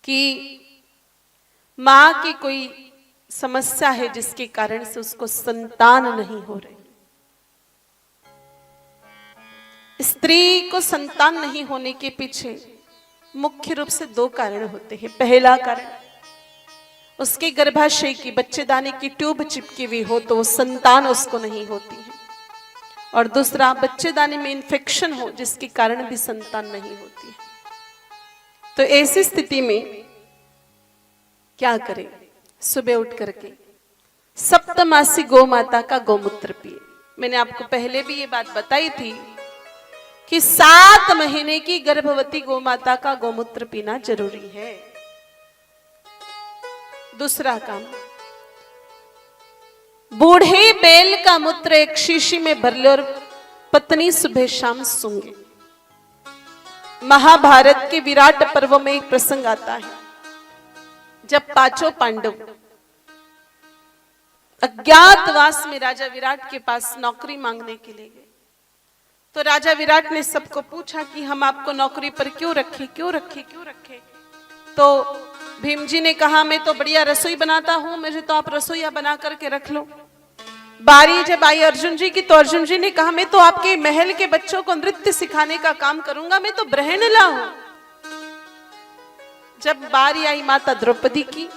कि मां की कोई समस्या है जिसके कारण से उसको संतान नहीं हो रही। स्त्री को संतान नहीं होने के पीछे मुख्य रूप से दो कारण होते हैं। पहला कारण, उसके गर्भाशय की बच्चेदानी की ट्यूब चिपकी हुई हो तो वो संतान उसको नहीं होती है, और दूसरा बच्चेदानी में इन्फेक्शन हो जिसके कारण भी संतान नहीं होती है। तो ऐसी स्थिति में क्या करें? सुबह उठ करके सप्तमासी गौ माता का गौमूत्र पिए। मैंने आपको पहले भी ये बात बताई थी कि 7 महीने की गर्भवती गौ माता का गौमूत्र पीना जरूरी है। दूसरा काम, बूढ़े बैल का मूत्र एक शीशी में भर ले और पत्नी सुबह शाम सूंघे। महाभारत के विराट पर्व में एक प्रसंग आता है जब पांचों पांडव अज्ञातवास में राजा विराट के पास नौकरी मांगने के लिए गए। तो राजा विराट ने सबको पूछा कि हम आपको नौकरी पर क्यों रखे, क्यों रखे, क्यों रखे? तो भीम जी ने कहा, मैं तो बढ़िया रसोई बनाता हूं, मुझे तो आप रसोईया बना करके रख लो। बारी जब आई अर्जुन जी की तो अर्जुन जी ने कहा, मैं तो आपके महल के बच्चों को नृत्य सिखाने का काम करूंगा, मैं तो ब्रहणला हूं। जब बारी आई माता द्रौपदी की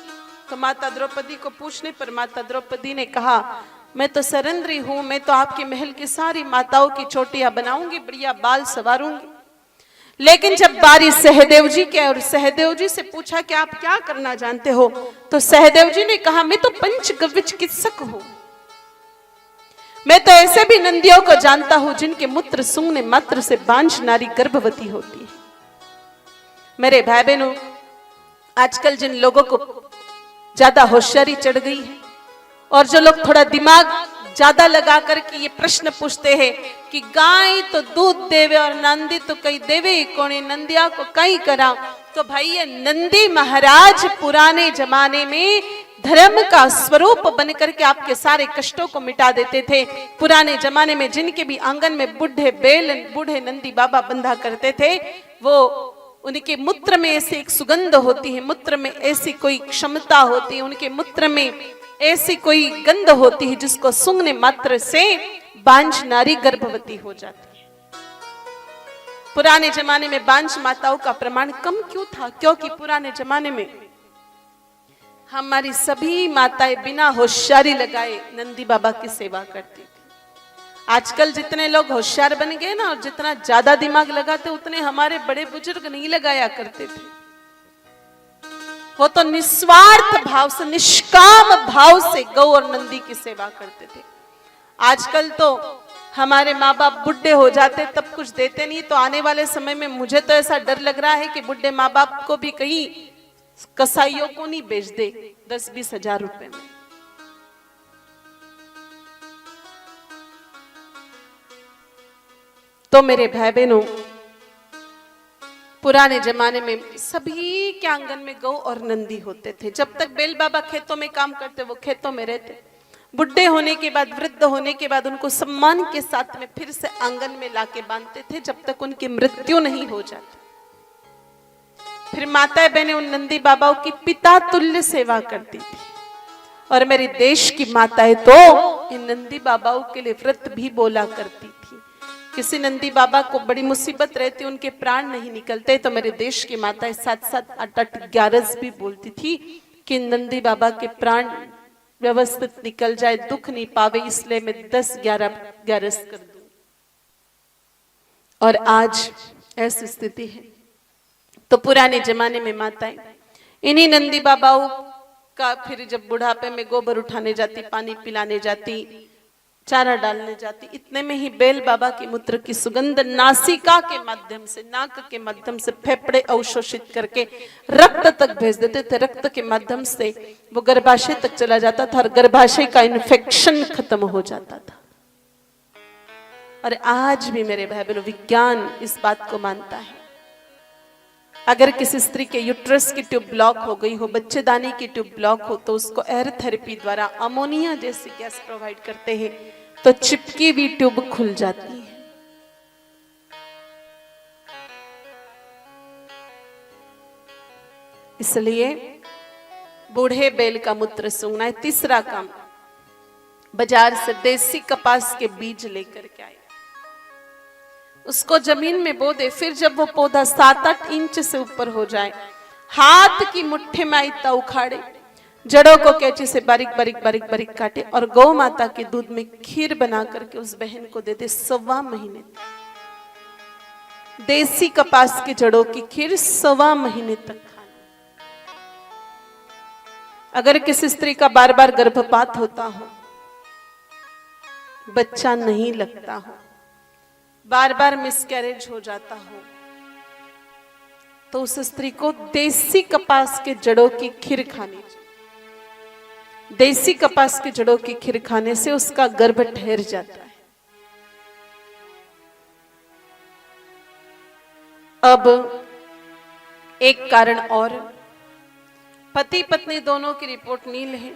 तो माता द्रौपदी को पूछने पर माता द्रौपदी ने कहा, मैं तो सरंद्री हूं, मैं तो आपके महल की सारी माताओं की चोटियां बनाऊंगी, बढ़िया बाल सवारूंगी। लेकिन जब बारी सहदेव जी के और सहदेव जी से पूछा कि आप क्या करना जानते हो, तो सहदेव जी ने कहा, मैं तो पंचगव्य चिकित्सक हूं। मैं तो ऐसे भी नंदियों को जानता हूं जिनके मूत्र सूंघने मात्र से बांझ नारी गर्भवती होती है। मेरे भाई बहनों, आजकल जिन लोगों को ज्यादा होशियारी चढ़ गई है और जो लोग थोड़ा दिमाग ज्यादा लगा करके ये प्रश्न पूछते हैं कि गाय तो दूध देवे और नंदी तो कई देवे कोने नंदिया को कई करा, तो भाई ये नंदी महाराज पुराने जमाने में धर्म का स्वरूप बनकर के आपके सारे कष्टों को मिटा देते थे। पुराने जमाने में जिनके भी आंगन में बूढ़े बैल, बूढ़े नंदी बाबा बंधा करते थे, वो उनके मूत्र में ऐसी एक सुगंध होती है, मूत्र में ऐसी कोई क्षमता होती है, उनके मूत्र में ऐसी कोई गंध होती है जिसको सूंघने मात्र से बांझ नारी गर्भवती हो जाती है। पुराने जमाने में बांझ माताओं का प्रमाण कम क्यों था? क्योंकि पुराने जमाने में हमारी सभी माताएं बिना होशियारी लगाए नंदी बाबा की सेवा करती थी। आजकल जितने लोग होशियार बन गए ना और जितना ज्यादा दिमाग लगाते, उतने हमारे बड़े बुजुर्ग नहीं लगाया करते थे। वो तो निस्वार्थ भाव से, निष्काम भाव से गौ और नंदी की सेवा करते थे। आजकल तो हमारे माँ बाप बुढ़े हो जाते तब कुछ देते नहीं, तो आने वाले समय में मुझे तो ऐसा डर लग रहा है कि बुढ़े माँ बाप को भी कहीं कसाईयों को नहीं बेच दे 10-20 हजार रुपए में। तो मेरे भाई बहनों, पुराने जमाने में सभी के आंगन में गौ और नंदी होते थे। जब तक बैल बाबा खेतों में काम करते, वो खेतों में रहते। बुढ़े होने के बाद, वृद्ध होने के बाद उनको सम्मान के साथ में फिर से आंगन में लाके बांधते थे जब तक उनकी मृत्यु नहीं हो जाती। फिर माताएं बहनें उन नंदी बाबाओं की पिता तुल्य सेवा करती थी। और मेरे देश की माताएं तो इन नंदी बाबाओं के लिए व्रत भी बोला करती थी। किसी नंदी बाबा को बड़ी मुसीबत रहती, उनके प्राण नहीं निकलते, तो मेरे देश की माताएं 7-7, 8-8 ग्यारस भी बोलती थी कि नंदी बाबा के प्राण व्यवस्थित निकल जाए, दुख नहीं पावे, इसलिए मैं 10-11 ग्यारस कर दूं। और आज ऐसी स्थिति है। तो पुराने जमाने में माताएं इन्हीं नंदी बाबाओं का फिर जब बुढ़ापे में गोबर उठाने जाती, पानी पिलाने जाती, चारा डालने जाती, इतने में ही बैल बाबा की मूत्र की सुगंध नासिका के माध्यम से, नाक के माध्यम से फेफड़े अवशोषित करके रक्त तक भेज देते थे। रक्त के माध्यम से वो गर्भाशय तक चला जाता था और गर्भाशय का इन्फेक्शन खत्म हो जाता था। और आज भी मेरे भाई बहनों, विज्ञान इस बात को मानता है, अगर किसी स्त्री के यूट्रस की ट्यूब ब्लॉक हो गई हो, बच्चेदानी की ट्यूब ब्लॉक हो, तो उसको एयर थेरेपी द्वारा अमोनिया जैसी गैस प्रोवाइड करते हैं तो चिपकी हुई ट्यूब खुल जाती है। इसलिए बूढ़े बैल का मूत्र सूंघना है। तीसरा काम, बाजार से देसी कपास के बीज लेकर के आए, उसको जमीन में बो दे। फिर जब वो पौधा 7-8 इंच से ऊपर हो जाए, हाथ की मुट्ठी में इतना उखाड़े, जड़ों को कैंची से बारीक बारीक बारीक बारीक काटे और गौ माता के दूध में खीर बना करके उस बहन को दे दे। 1.25 महीने तक देसी कपास की जड़ों की खीर 1.25 महीने तक खाना। अगर किसी स्त्री का बार बार गर्भपात होता हो, बच्चा नहीं लगता हो, बार बार मिसकैरेज हो जाता हो, तो उस स्त्री को देसी कपास के जड़ों की खीर खानी चाहिए। देसी कपास के जड़ों की खीर खाने से उसका गर्भ ठहर जाता है। अब एक कारण और, पति पत्नी दोनों की रिपोर्ट नील है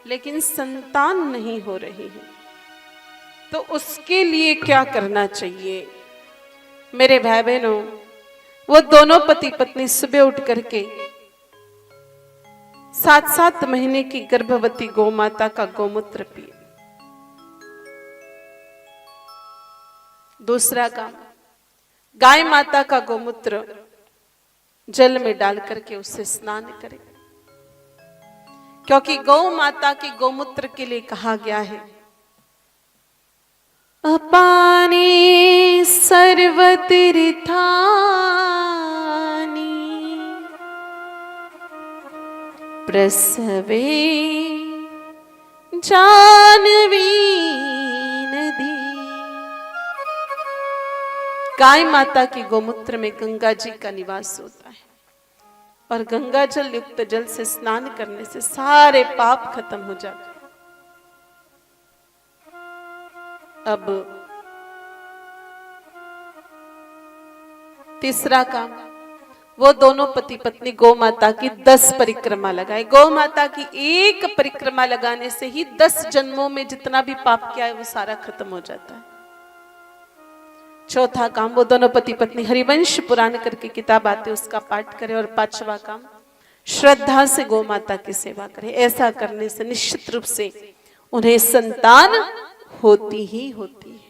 लेकिन संतान नहीं हो रही है, तो उसके लिए क्या करना चाहिए? मेरे भाई बहनों, वो दोनों पति पत्नी सुबह उठ करके 7-7 महीने की गर्भवती गौ माता का गौमूत्र पिए। दूसरा काम, गाय माता का गौमूत्र जल में डाल करके उससे स्नान करें, क्योंकि गौ माता के गौमूत्र के लिए कहा गया है, अपाने सर्वतीर्थानि प्रसवे जानवी नदी। गाय माता की गौमूत्र में गंगा जी का निवास होता है और गंगा जल युक्त जल से स्नान करने से सारे पाप खत्म हो जाते हैं। अब तीसरा काम, वो दोनों पति पत्नी गौ माता की 10 परिक्रमा लगाए। गौ माता की एक परिक्रमा लगाने से ही 10 जन्मों में जितना भी पाप किया है वो सारा खत्म हो जाता है। चौथा काम, वो दोनों पति पत्नी हरिवंश पुराण करके किताब आती है उसका पाठ करें। और 5वां काम, श्रद्धा से गौ माता की सेवा करें। ऐसा करने से निश्चित रूप से उन्हें संतान होती ही होती है।